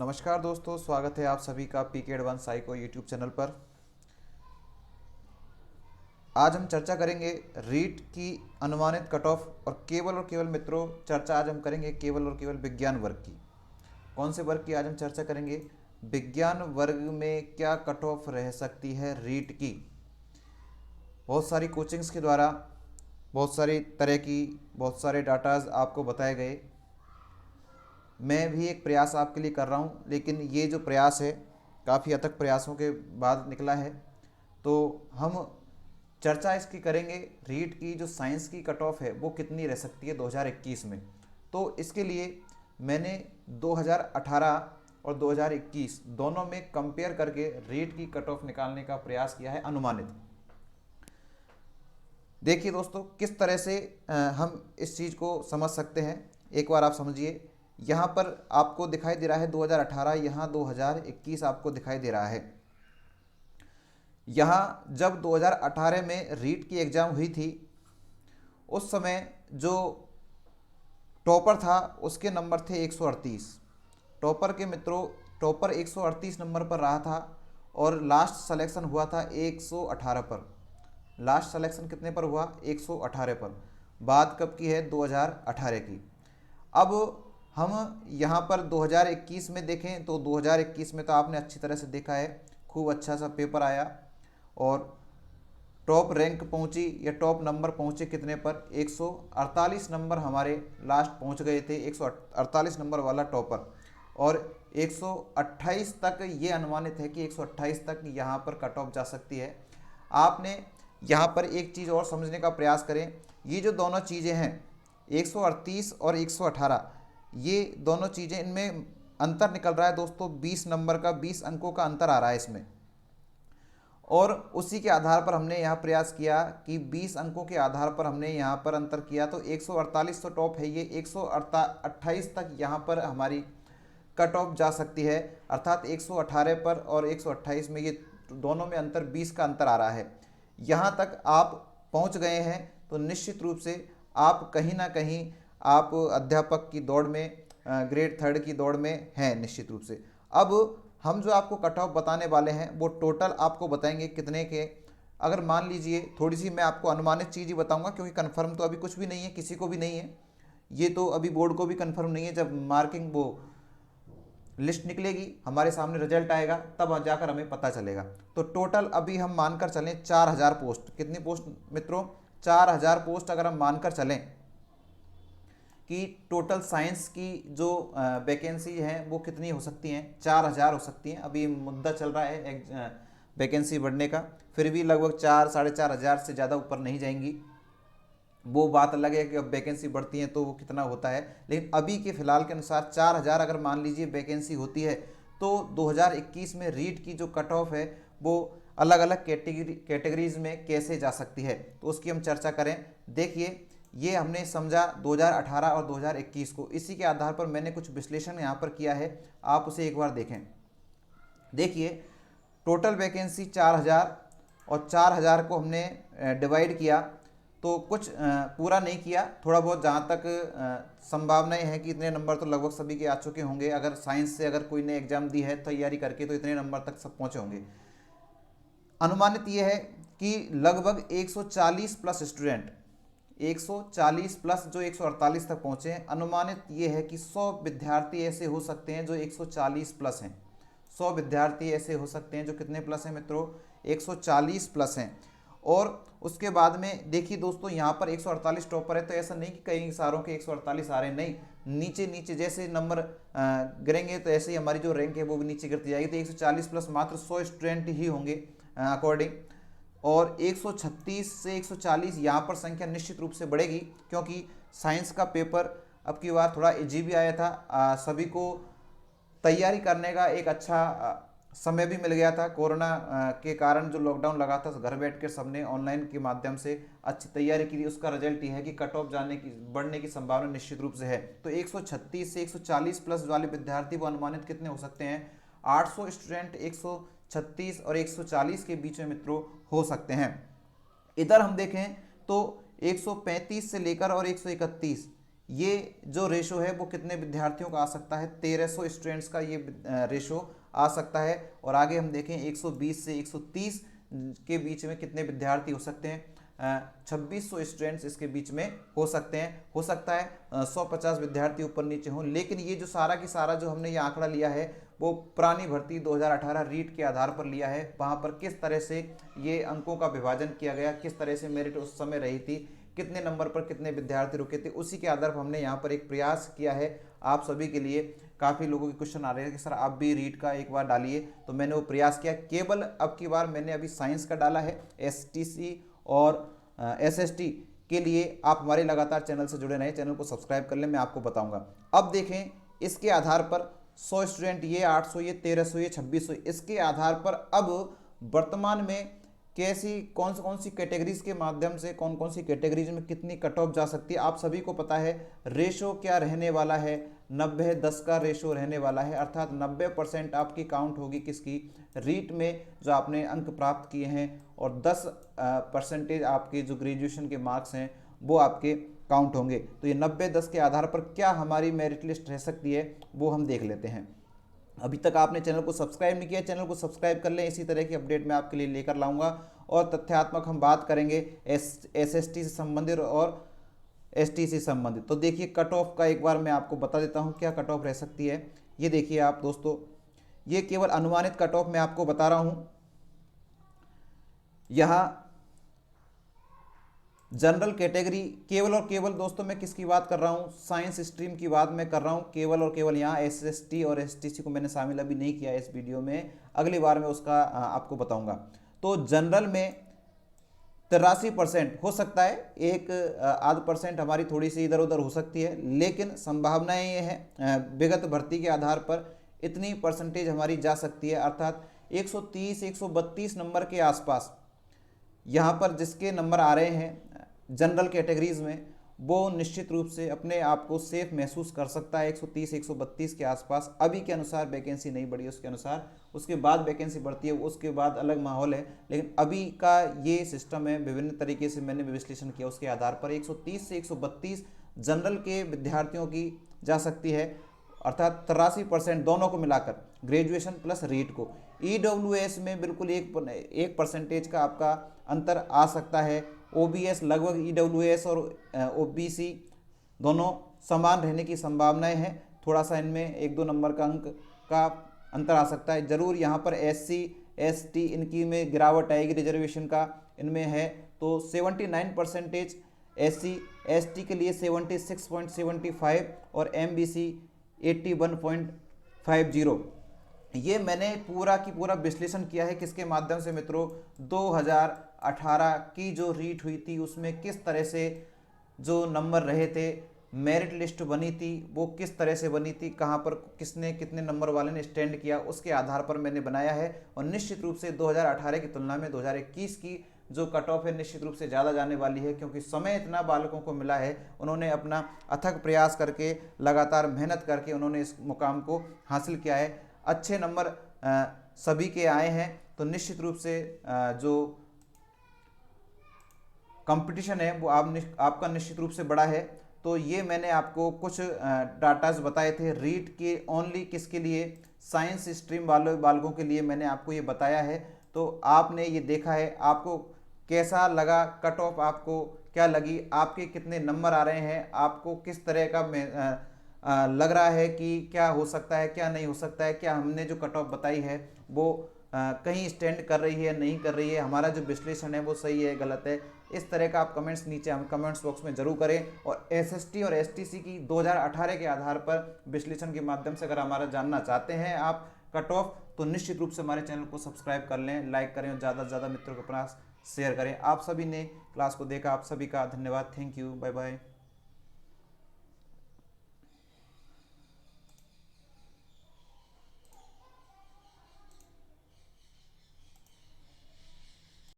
नमस्कार दोस्तों, स्वागत है आप सभी का पीके एडवांस साइको यूट्यूब चैनल पर। आज हम चर्चा करेंगे रीट की अनुमानित कट ऑफ और केवल मित्रों चर्चा आज हम करेंगे केवल और केवल विज्ञान वर्ग की। कौन से वर्ग की आज हम चर्चा करेंगे? विज्ञान वर्ग में क्या कट ऑफ रह सकती है रीट की। बहुत सारी कोचिंग्स के द्वारा बहुत सारी तरह की बहुत सारे डाटाज आपको बताए गए। मैं भी एक प्रयास आपके लिए कर रहा हूँ, लेकिन ये जो प्रयास है काफ़ी अथक प्रयासों के बाद निकला है। तो हम चर्चा इसकी करेंगे रीट की जो साइंस की कट ऑफ है वो कितनी रह सकती है 2021 में। तो इसके लिए मैंने 2018 और 2021 दोनों में कंपेयर करके रीट की कट ऑफ निकालने का प्रयास किया है अनुमानित। देखिए दोस्तों, किस तरह से हम इस चीज़ को समझ सकते हैं। एक बार आप समझिए, यहाँ पर आपको दिखाई दे रहा है 2018, यहाँ 2021 आपको दिखाई दे रहा है। यहाँ जब 2018 में रीट की एग्ज़ाम हुई थी उस समय जो टॉपर था उसके नंबर थे 138। टॉपर के मित्रों, टॉपर 138 नंबर पर रहा था और लास्ट सिलेक्शन हुआ था 118 पर। लास्ट सिलेक्शन कितने पर हुआ? 118 पर। बात कब की है? 2018 की। अब हम यहाँ पर 2021 में देखें तो 2021 में तो आपने अच्छी तरह से देखा है, खूब अच्छा सा पेपर आया और टॉप रैंक पहुँची या टॉप नंबर पहुँचे कितने पर? 148 नंबर हमारे लास्ट पहुँच गए थे, 148 नंबर वाला टॉपर। और 128 तक ये अनुमानित है कि 128 तक यहाँ पर कट ऑफ जा सकती है। आपने यहाँ पर एक चीज़ और समझने का प्रयास करें, ये जो दोनों चीज़ें हैं 138 और 118, ये दोनों चीज़ें, इनमें अंतर निकल रहा है दोस्तों 20 नंबर का, 20 अंकों का अंतर आ रहा है इसमें। और उसी के आधार पर हमने यहाँ प्रयास किया कि 20 अंकों के आधार पर हमने यहाँ पर अंतर किया तो 148 तो टॉप है, ये 128 तक यहाँ पर हमारी कट ऑफ जा सकती है। अर्थात 118 पर और 128 में ये दोनों में अंतर 20 का अंतर आ रहा है। यहाँ तक आप पहुँच गए हैं तो निश्चित रूप से आप कहीं ना कहीं आप अध्यापक की दौड़ में, ग्रेड 3 की दौड़ में हैं निश्चित रूप से। अब हम जो आपको कट ऑफ बताने वाले हैं वो टोटल आपको बताएंगे कितने के। अगर मान लीजिए, थोड़ी सी मैं आपको अनुमानित चीज़ ही बताऊंगा क्योंकि कंफर्म तो अभी कुछ भी नहीं है, किसी को भी नहीं है, ये तो अभी बोर्ड को भी कंफर्म नहीं है। जब मार्किंग वो लिस्ट निकलेगी, हमारे सामने रिजल्ट आएगा, तब जाकर हमें पता चलेगा। तो टोटल अभी हम मानकर चलें 4000 पोस्ट। कितनी पोस्ट मित्रों? 4000 पोस्ट अगर हम मानकर चलें कि टोटल साइंस की जो वैकेंसी हैं वो कितनी हो सकती हैं? 4000 हो सकती हैं। अभी मुद्दा चल रहा है वैकेंसी बढ़ने का, फिर भी लगभग 4 साढ़े 4000 से ज़्यादा ऊपर नहीं जाएंगी। वो बात अलग है कि अब वैकेंसी बढ़ती है तो वो कितना होता है, लेकिन अभी के फिलहाल के अनुसार 4000 अगर मान लीजिए वैकेंसी होती है तो 2021 में रीट की जो कट ऑफ है वो अलग अलग कैटेगरीज में कैसे जा सकती है, तो उसकी हम चर्चा करें। देखिए, ये हमने समझा 2018 और 2021 को, इसी के आधार पर मैंने कुछ विश्लेषण यहाँ पर किया है, आप उसे एक बार देखें। देखिए, टोटल वैकेंसी 4000 और 4000 को हमने डिवाइड किया तो कुछ पूरा नहीं किया, थोड़ा बहुत जहाँ तक संभावनाएं हैं कि इतने नंबर तो लगभग सभी के आ चुके होंगे। अगर साइंस से अगर कोई ने एग्जाम दी है तैयारी करके तो इतने नंबर तक सब पहुँचे होंगे। अनुमानित ये है कि लगभग 140 प्लस स्टूडेंट, 140 प्लस जो 148 तक पहुँचे हैं। अनुमानित ये है कि 100 विद्यार्थी ऐसे हो सकते हैं जो 140 प्लस हैं। 100 विद्यार्थी ऐसे हो सकते हैं जो कितने प्लस हैं मित्रों? 140 प्लस हैं। और उसके बाद में देखिए दोस्तों, यहाँ पर 148 टॉपर है तो ऐसा नहीं कि कई सारों के 148 आ रहे हैं, नहीं, नीचे नीचे जैसे नंबर गिरेंगे तो ऐसे ही हमारी जो रैंक है वो भी नीचे गिरती जाएगी। तो 140 प्लस मात्र 100 स्टूडेंट ही होंगे अकॉर्डिंग, और 136 से 140 यहाँ पर संख्या निश्चित रूप से बढ़ेगी क्योंकि साइंस का पेपर अब की बार थोड़ा इजी भी आया था। सभी को तैयारी करने का एक अच्छा समय भी मिल गया था। कोरोना के कारण जो लॉकडाउन लगा था, घर बैठ कर सबने ऑनलाइन के माध्यम से अच्छी तैयारी की थी। उसका रिजल्ट ये है कि कट ऑफ जाने की, बढ़ने की संभावना निश्चित रूप से है। तो 136 से 140 प्लस वाले विद्यार्थी वो अनुमानित कितने हो सकते हैं? 800 स्टूडेंट 136 और 140 के बीच में मित्रों हो सकते हैं। इधर हम देखें तो 135 से लेकर और 131 ये जो रेशो है वो कितने विद्यार्थियों का आ सकता है, 1300 स्टूडेंट्स का ये रेशो आ सकता है। और आगे हम देखें 120 से 130 के बीच में कितने विद्यार्थी हो सकते हैं, 2600 स्टूडेंट्स इसके बीच में हो सकते हैं। हो सकता है 150 विद्यार्थी ऊपर नीचे हों, लेकिन ये जो सारा की सारा जो हमने ये आंकड़ा लिया है वो पुरानी भर्ती 2018 रीट के आधार पर लिया है। वहाँ पर किस तरह से ये अंकों का विभाजन किया गया, किस तरह से मेरिट उस समय रही थी, कितने नंबर पर कितने विद्यार्थी रुके थे, उसी के आधार पर हमने यहाँ पर एक प्रयास किया है आप सभी के लिए। काफ़ी लोगों के क्वेश्चन आ रहे हैं कि सर आप भी रीट का एक बार डालिए, तो मैंने वो प्रयास किया। केवल अब की बार मैंने अभी साइंस का डाला है, एसटीसी और एसएसटी के लिए आप हमारे लगातार चैनल से जुड़े रहें, चैनल को सब्सक्राइब कर लें, मैं आपको बताऊंगा। अब देखें इसके आधार पर 100 स्टूडेंट, ये 800, ये 1300, ये 2600, इसके आधार पर अब वर्तमान में कैसी कौन सी कैटेगरीज के माध्यम से कौन कौन सी कैटेगरीज में कितनी कट ऑफ जा सकती है, आप सभी को पता है। रेशो क्या रहने वाला है, 90-10 का रेशो रहने वाला है, अर्थात 90% आपकी काउंट होगी किसकी, रीट में जो आपने अंक प्राप्त किए हैं, और 10% आपके जो ग्रेजुएशन के मार्क्स हैं वो आपके काउंट होंगे। तो ये 90-10 के आधार पर क्या हमारी मेरिट लिस्ट रह सकती है वो हम देख लेते हैं। अभी तक आपने चैनल को सब्सक्राइब नहीं किया, चैनल को सब्सक्राइब कर लें, इसी तरह की अपडेट मैं आपके लिए लेकर लाऊंगा। और तथ्यात्मक हम बात करेंगे एसएसटी से संबंधित और एसटी से संबंधित। तो देखिए कट ऑफ का एक बार मैं आपको बता देता हूं क्या कट ऑफ रह सकती है। ये देखिए आप दोस्तों, ये केवल अनुमानित कट ऑफ मैं आपको बता रहा हूं। यहाँ जनरल कैटेगरी केवल और केवल दोस्तों मैं किसकी बात कर रहा हूँ, साइंस स्ट्रीम की बात मैं कर रहा हूँ केवल और केवल। यहाँ एसएसटी और एसटीसी को मैंने शामिल अभी नहीं किया इस वीडियो में, अगली बार मैं उसका आपको बताऊंगा। तो जनरल में 83% हो सकता है, एक आध % हमारी थोड़ी सी इधर उधर हो सकती है, लेकिन संभावनाएं ये है विगत भर्ती के आधार पर इतनी परसेंटेज हमारी जा सकती है, अर्थात 130-132 नंबर के आसपास यहाँ पर जिसके नंबर आ रहे हैं जनरल कैटेगरीज में, वो निश्चित रूप से अपने आप को सेफ महसूस कर सकता है 130-132 के आसपास। अभी के अनुसार वैकेंसी नहीं बढ़ी उसके अनुसार, उसके बाद वैकेंसी बढ़ती है, उसके बाद अलग माहौल है, लेकिन अभी का ये सिस्टम है, विभिन्न तरीके से मैंने विश्लेषण किया उसके आधार पर 130 से 132 जनरल के विद्यार्थियों की जा सकती है, अर्थात 83% दोनों को मिलाकर, ग्रेजुएशन प्लस रीट को। ईडब्ल्यूएस में बिल्कुल 1% का आपका अंतर आ सकता है। ओबीएस लगभग ईडब्ल्यूएस और ओबीसी दोनों समान रहने की संभावनाएं हैं, थोड़ा सा इनमें 1-2 नंबर का अंक का अंतर आ सकता है जरूर। यहाँ पर एससी एसटी इनकी में गिरावट आएगी, रिजर्वेशन का इनमें है, तो 79% एससी एसटी के लिए 76.75 और एमबीसी 81.50। ये मैंने पूरा की पूरा विश्लेषण किया है किसके माध्यम से मित्रों, 2018 की जो रीट हुई थी उसमें किस तरह से जो नंबर रहे थे, मेरिट लिस्ट बनी थी वो किस तरह से बनी थी, कहाँ पर किसने कितने नंबर वाले ने स्टैंड किया, उसके आधार पर मैंने बनाया है। और निश्चित रूप से 2018 की तुलना में 2021 की जो कट ऑफ है निश्चित रूप से ज़्यादा जाने वाली है, क्योंकि समय इतना बालकों को मिला है, उन्होंने अपना अथक प्रयास करके लगातार मेहनत करके उन्होंने इस मुकाम को हासिल किया है, अच्छे नंबर सभी के आए हैं। तो निश्चित रूप से जो कंपटीशन है वो आपका निश्चित रूप से बड़ा है। तो ये मैंने आपको कुछ डाटाज बताए थे रीट के, ओनली किसके लिए, साइंस स्ट्रीम बालकों के लिए मैंने आपको ये बताया है। तो आपने ये देखा है, आपको कैसा लगा कट ऑफ, आपको क्या लगी, आपके कितने नंबर आ रहे हैं, आपको किस तरह का लग रहा है कि क्या हो सकता है क्या नहीं हो सकता है, क्या हमने जो कट ऑफ बताई है वो कहीं स्टैंड कर रही है नहीं कर रही है, हमारा जो विश्लेषण है वो सही है गलत है, इस तरह का आप कमेंट्स नीचे हम कमेंट्स बॉक्स में जरूर करें। और एसएसटी और एसटीसी की 2018 के आधार पर विश्लेषण के माध्यम से अगर हमारा जानना चाहते हैं आप कट ऑफ, तो निश्चित रूप से हमारे चैनल को सब्सक्राइब कर लें, लाइक करें और ज़्यादा से ज़्यादा मित्रों के पास शेयर करें। आप सभी ने क्लास को देखा, आप सभी का धन्यवाद, थैंक यू, बाय बाय।